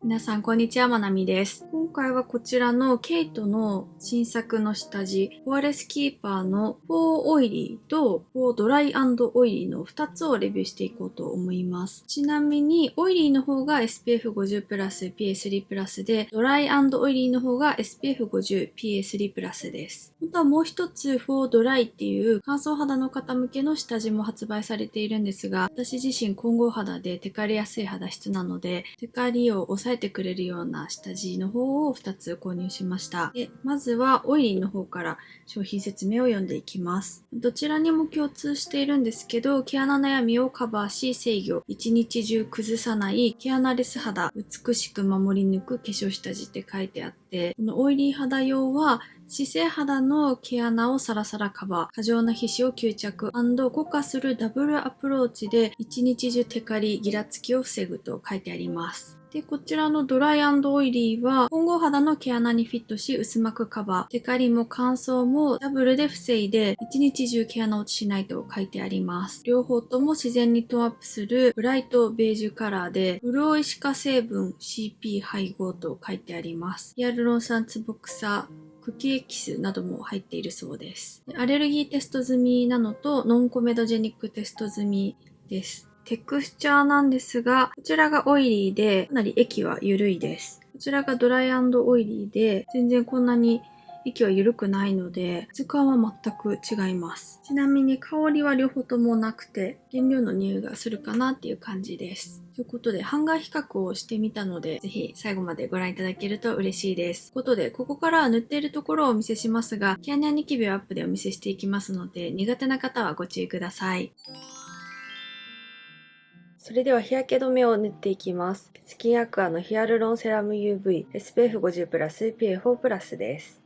皆さん、こんにちは。まなみです。今回はこちらのケイトの新作の下地、フォアレスキーパーのフォーオイリーとフォードライ&オイリーの2つをレビューしていこうと思います。ちなみに、オイリーの方が SPF50+、PA3+で、ドライ&オイリーの方が SPF50、PA3+です。本当はもう一つ、フォードライっていう乾燥肌の方向けの下地も発売されているんですが、私自身混合肌でテカりやすい肌質なので、テカりを抑えてくれるような下地の方を2つ購入しました。で、まずはオイリーの方から商品説明を読んでいきます。どちらにも共通しているんですけど、毛穴悩みをカバーし制御、一日中崩さない毛穴レス肌、美しく守り抜く化粧下地って書いてあって、このオイリー肌用は姿勢肌の毛穴をサラサラカバー、過剰な皮脂を吸着&固化するダブルアプローチで一日中テカリ、ギラつきを防ぐと書いてあります。で、こちらのドライ&オイリーは混合肌の毛穴にフィットし薄膜カバー、テカリも乾燥もダブルで防いで一日中毛穴落ちしないと書いてあります。両方とも自然にトーンアップするブライトベージュカラーで潤い歯科成分 CP 配合と書いてあります。ヒアルロン酸ツボクサ茎エキスなども入っているそうです。アレルギーテスト済みなのとノンコメドジェニックテスト済みです。テクスチャーなんですが、こちらがオイリーでかなり液は緩いです。こちらがドライ&オイリーで全然こんなに液は緩くないので、質感は全く違います。ちなみに香りは両方ともなくて、原料の匂いがするかなっていう感じです。ということで、ハンガー比較をしてみたので、ぜひ最後までご覧いただけると嬉しいです。ということで、ここからは塗っているところをお見せしますが、毛穴ニキビをアップでお見せしていきますので、苦手な方はご注意ください。それでは日焼け止めを塗っていきます。スキンアクアのヒアルロンセラム UV SPF50+、PA4+です。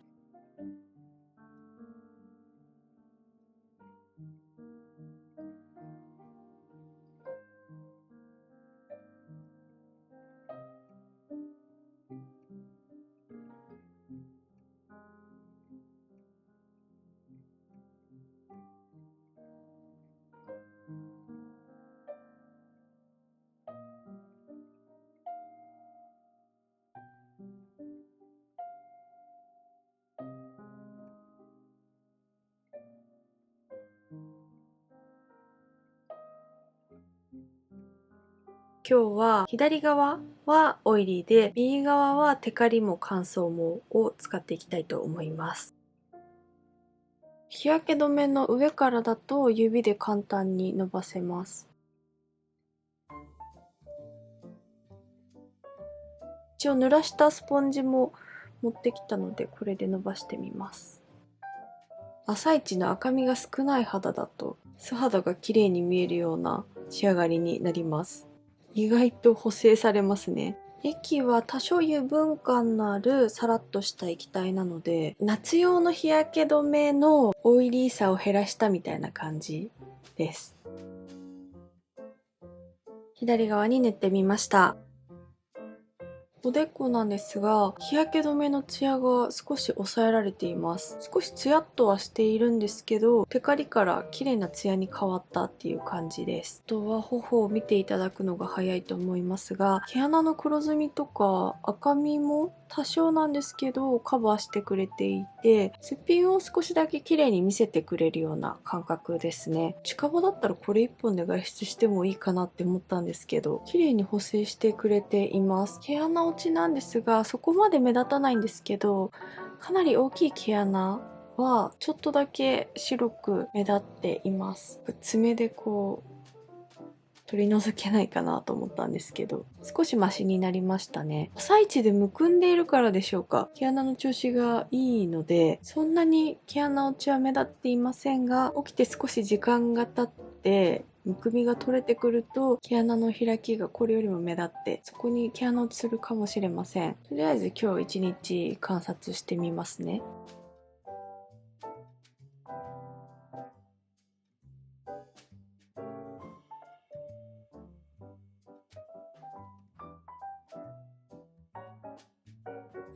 今日は左側はオイリーで、右側はテカリも乾燥もを使っていきたいと思います。日焼け止めの上からだと指で簡単に伸ばせます。一応濡らしたスポンジも持ってきたので、これで伸ばしてみます。朝一の赤みが少ない肌だと素肌が綺麗に見えるような仕上がりになります。意外と補正されますね。液は多少油分感のあるサラッとした液体なので、夏用の日焼け止めのオイリーさを減らしたみたいな感じです。左側に塗ってみました。おでこなんですが、日焼け止めのツヤが少し抑えられています。少しツヤっとはしているんですけど、テカリから綺麗なツヤに変わったっていう感じです。あとは頬を見ていただくのが早いと思いますが、毛穴の黒ずみとか赤みも多少なんですけどカバーしてくれていて、すっぴんを少しだけ綺麗に見せてくれるような感覚ですね。近場だったらこれ1本で外出してもいいかなって思ったんですけど、綺麗に補正してくれています。毛穴落ちなんですが、そこまで目立たないんですけど、かなり大きい毛穴はちょっとだけ白く目立っています。爪でこう取り除けないかなと思ったんですけど、少しマシになりましたね。朝一でむくんでいるからでしょうか。毛穴の調子がいいので、そんなに毛穴落ちは目立っていませんが、起きて少し時間が経って、むくみが取れてくると毛穴の開きがこれよりも目立って、そこに毛穴落ちするかもしれません。とりあえず今日一日観察してみますね。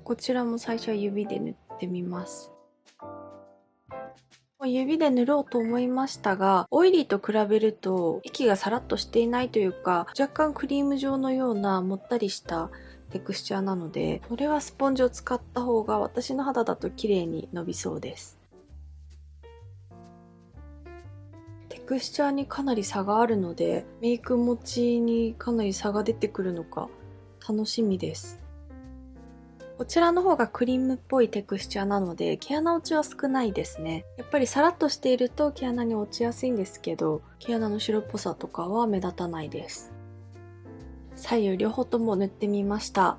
こちらも最初は指で塗ってみます。指で塗ろうと思いましたが、オイリーと比べると液がサラッとしていないというか、若干クリーム状のようなもったりしたテクスチャーなので、これはスポンジを使った方が私の肌だと綺麗に伸びそうです。テクスチャーにかなり差があるので、メイク持ちにかなり差が出てくるのか楽しみです。こちらの方がクリームっぽいテクスチャーなので、毛穴落ちは少ないですね。やっぱりサラッとしていると毛穴に落ちやすいんですけど、毛穴の白っぽさとかは目立たないです。左右両方とも塗ってみました。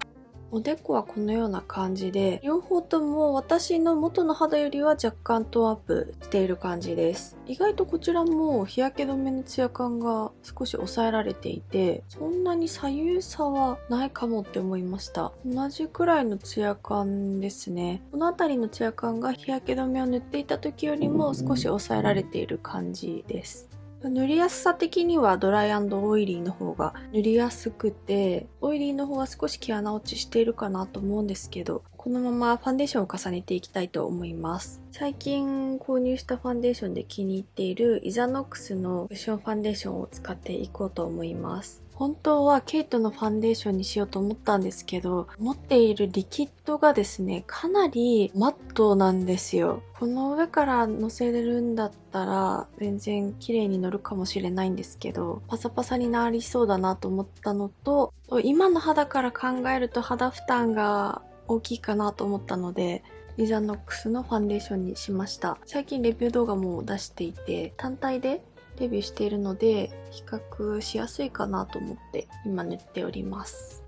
おでこはこのような感じで、両方とも私の元の肌よりは若干トーンアップしている感じです。意外とこちらも日焼け止めのツヤ感が少し抑えられていて、そんなに左右差はないかもって思いました。同じくらいのツヤ感ですね。この辺りのツヤ感が日焼け止めを塗っていた時よりも少し抑えられている感じです。塗りやすさ的にはドライ&オイリーの方が塗りやすくて、オイリーの方は少し毛穴落ちしているかなと思うんですけど、このままファンデーションを重ねていきたいと思います。最近購入したファンデーションで気に入っているイザノックスのクッションファンデーションを使っていこうと思います。本当はケイトのファンデーションにしようと思ったんですけど、持っているリキッドがですね、かなりマットなんですよ。この上から乗せれるんだったら全然綺麗に乗るかもしれないんですけど、パサパサになりそうだなと思ったのと、今の肌から考えると肌負担が大きいかなと思ったので、イザノックスのファンデーションにしました。最近レビュー動画も出していて、単体でレビューしているので比較しやすいかなと思って今塗っております。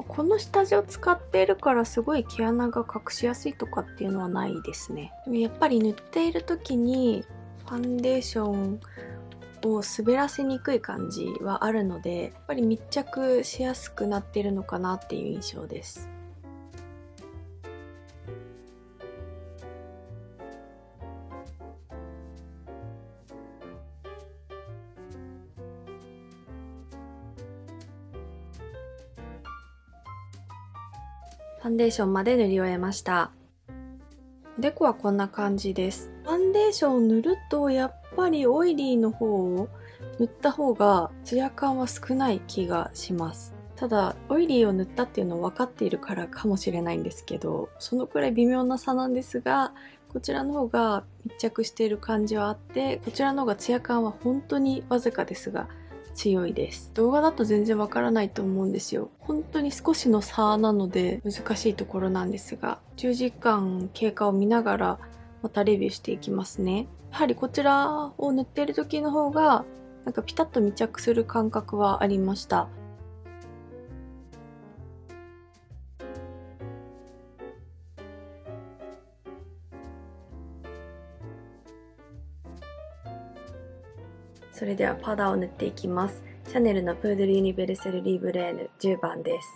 この下地を使っているからすごい毛穴が隠しやすいとかっていうのはないですね。でもやっぱり塗っている時にファンデーションを滑らせにくい感じはあるので、やっぱり密着しやすくなっているのかなっていう印象です。ファンデーションまで塗り終えました。おでこはこんな感じです。ファンデーションを塗るとやっぱりオイリーの方を塗った方がツヤ感は少ない気がします。ただオイリーを塗ったっていうのを分かっているからかもしれないんですけど、そのくらい微妙な差なんですが、こちらの方が密着している感じはあって、こちらの方がツヤ感は本当にわずかですが強いです。動画だと全然わからないと思うんですよ。本当に少しの差なので難しいところなんですが、10時間経過を見ながらまたレビューしていきますね。やはりこちらを塗っている時の方がなんかピタッと密着する感覚はありました。それではパウダーを塗っていきます。シャネルのプードルユニベルセルリーブレーヌ10番です。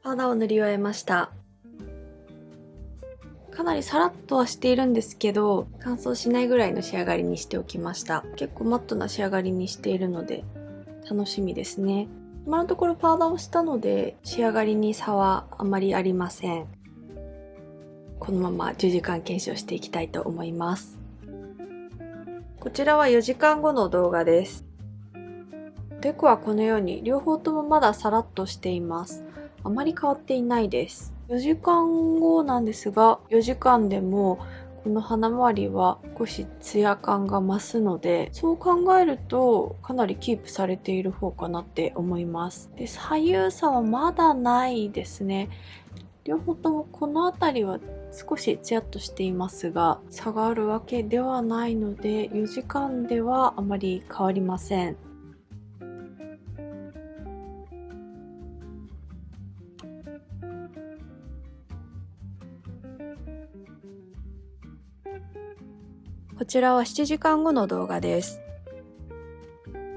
パウダーを塗り終えました。かなりサラッとはしているんですけど、乾燥しないぐらいの仕上がりにしておきました。結構マットな仕上がりにしているので楽しみですね。今のところパウダーをしたので仕上がりに差はあまりありません。このまま10時間検証していきたいと思います。こちらは4時間後の動画です。デコはこのように両方ともまだサラッとしています。あまり変わっていないです。4時間後なんですが、4時間でもこの鼻周りは少しツヤ感が増すので、そう考えるとかなりキープされている方かなって思います。で、左右差はまだないですね。両方ともこの辺りは少しツヤっとしていますが、差があるわけではないので、4時間ではあまり変わりません。こちらは7時間後の動画です。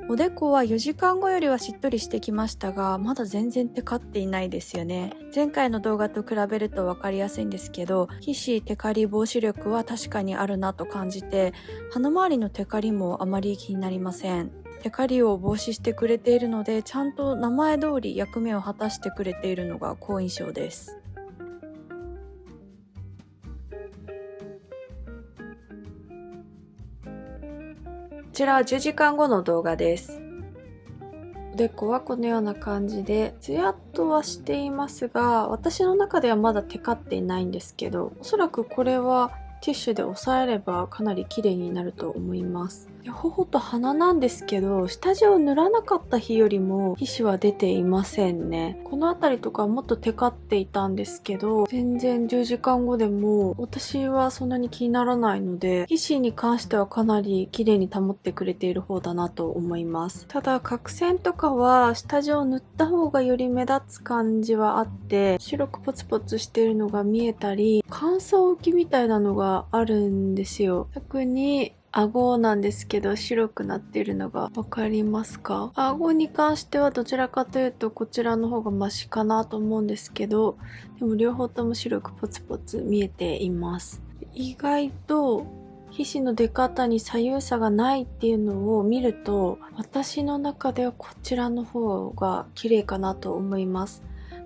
おでこは4時間後よりはしっとりしてきましたが、まだ全然テカっていないですよね。前回の動画と比べると分かりやすいんですけど、皮脂テカリ防止力は確かにあるなと感じて、鼻周りのテカリもあまり気になりません。テカリを防止してくれているので、ちゃんと名前通り役目を果たしてくれているのが好印象です。こちらは10時間後の動画です。おでこはこのような感じで、ツヤっとはしていますが、私の中ではまだテカっていないんですけど、おそらくこれはティッシュで押さえればかなり綺麗になると思います。頬と鼻なんですけど、下地を塗らなかった日よりも皮脂は出ていませんね。この辺りとかもっとテカっていたんですけど、全然10時間後でも私はそんなに気にならないので、皮脂に関してはかなり綺麗に保ってくれている方だなと思います。ただ角栓とかは下地を塗った方がより目立つ感じはあって、白くポツポツしているのが見えたり、乾燥浮きみたいなのがあるんですよ。特に顎なんですけど白くなっているのがわかりますか？顎に関してはどちらかというとこちらの方がマシかなと思うんですけど、でも両方とも白くポツポツ見えています。意外と皮脂の出方に左右差がないっていうのを見ると、私の中ではこちらの方が綺麗かなと思います。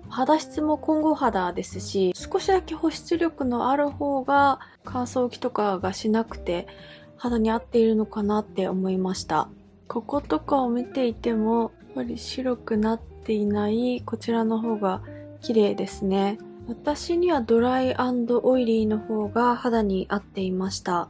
肌質も混合肌ですし、少しだけ保湿力のある方が乾燥期とかがしなくて肌に合っているのかなって思いました。こことかを見ていてもやっぱり白くなっていないこちらの方が綺麗ですね。私にはドライ&オイリーの方が肌に合っていました。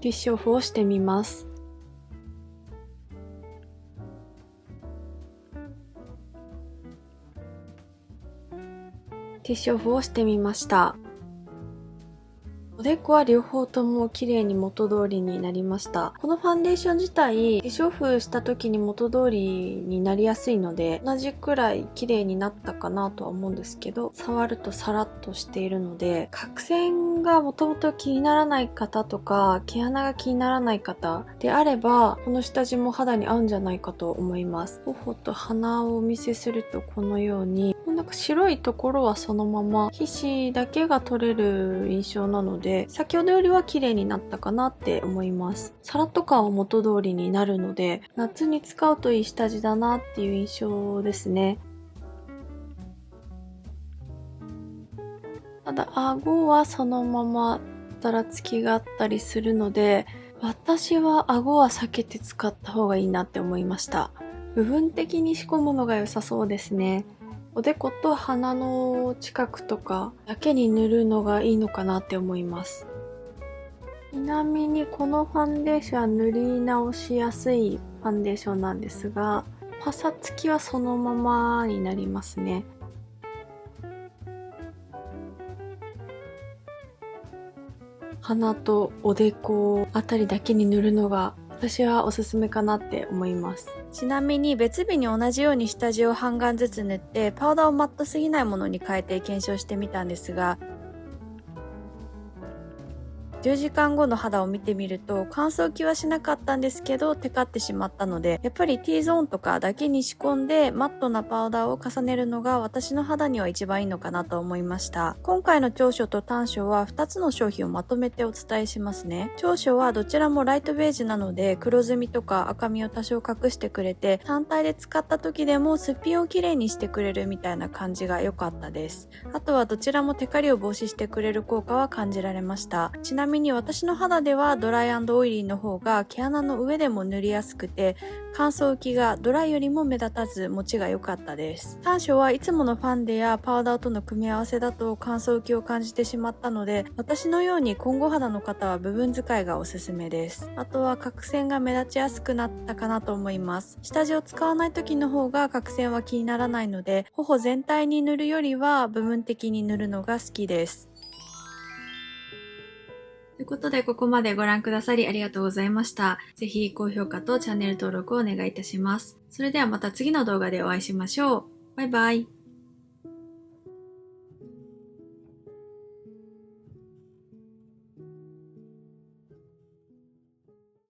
ティッシュオフをしてみます。ティッシュオフをしてみました。おでこは両方とも綺麗に元通りになりました。このファンデーション自体、化粧オフした時に元通りになりやすいので、同じくらい綺麗になったかなとは思うんですけど、触るとサラッとしているので、角栓がもともと気にならない方とか、毛穴が気にならない方であれば、この下地も肌に合うんじゃないかと思います。頬と鼻をお見せするとこのように、なんか白いところはそのまま皮脂だけが取れる印象なので、先ほどよりは綺麗になったかなって思います。サラッと感は元通りになるので、夏に使うといい下地だなっていう印象ですね。ただ顎はそのままざらつきがあったりするので、私は顎は避けて使った方がいいなって思いました。部分的に仕込むのが良さそうですね。おでこと鼻の近くとかだけに塗るのがいいのかなって思います。ちなみにこのファンデーションは塗り直しやすいファンデーションなんですが、パサつきはそのままになりますね。鼻とおでこあたりだけに塗るのが私はおすすめかなって思います。ちなみに別日に同じように下地を半眼ずつ塗ってパウダーをマットすぎないものに変えて検証してみたんですが、10時間後の肌を見てみると乾燥気はしなかったんですけどテカってしまったので、やっぱり T ゾーンとかだけに仕込んでマットなパウダーを重ねるのが私の肌には一番いいのかなと思いました。今回の長所と短所は2つの商品をまとめてお伝えしますね。長所はどちらもライトベージュなので黒ずみとか赤みを多少隠してくれて、単体で使った時でもすっぴんをきれいにしてくれるみたいな感じが良かったです。あとはどちらもテカリを防止してくれる効果は感じられました。ちなみにみに私の肌ではドライ&オイリーの方が毛穴の上でも塗りやすくて、乾燥浮きがドライよりも目立たず持ちが良かったです。短所はいつものファンデやパウダーとの組み合わせだと乾燥浮きを感じてしまったので、私のように混合肌の方は部分使いがおすすめです。あとは角栓が目立ちやすくなったかなと思います。下地を使わない時の方が角栓は気にならないので、頬全体に塗るよりは部分的に塗るのが好きです。ということで、ここまでご覧くださりありがとうございました。ぜひ高評価とチャンネル登録をお願いいたします。それではまた次の動画でお会いしましょう。バイバイ。